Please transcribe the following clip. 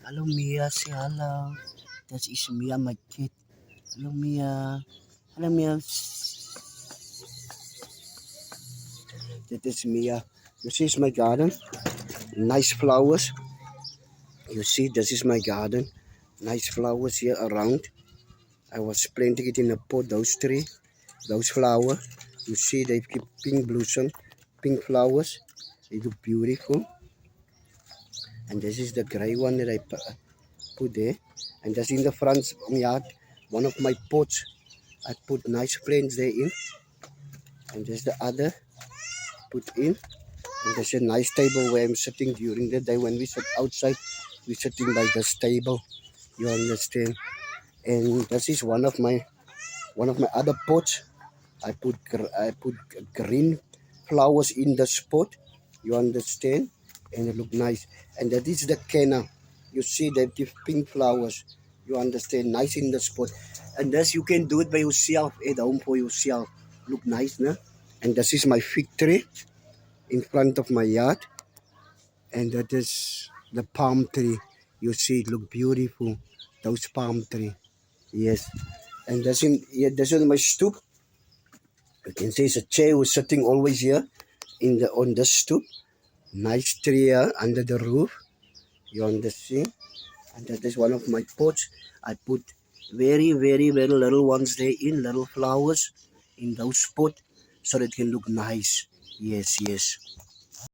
Hello Mia, say hello. That is Mia, my kid. Hello Mia. Hello Mia. That is Mia. You see, it's my garden. Nice flowers. You see, this is my garden. Nice flowers here around. I was planting it in a pot, those three. Those flowers. You see, they keep pink blossom, pink flowers. They look beautiful. And this is the gray one that I put there. And just in the front yard, one of my pots, I put nice plants there in. And there's the other put in. And there's a nice table where I'm sitting during the day. When we sit outside, we're sitting by this table. You understand? And this is one of my other pots. I put green flowers in the spot. You understand? And it look nice. And that is the canna. You see they give pink flowers. You understand? Nice in the spot. And this you can do it by yourself at home for yourself. Look nice, no? And this is my fig tree in front of my yard. And that is the palm tree. You see it look beautiful. Those palm tree. Yes. And that's in my stoop. You can see it's a chair who's sitting always here on the stoop. Nice tree here under the roof. You understand? And that is one of my pots. I put very, very, very little ones there in, little flowers in those pots so that it can look nice. Yes, yes.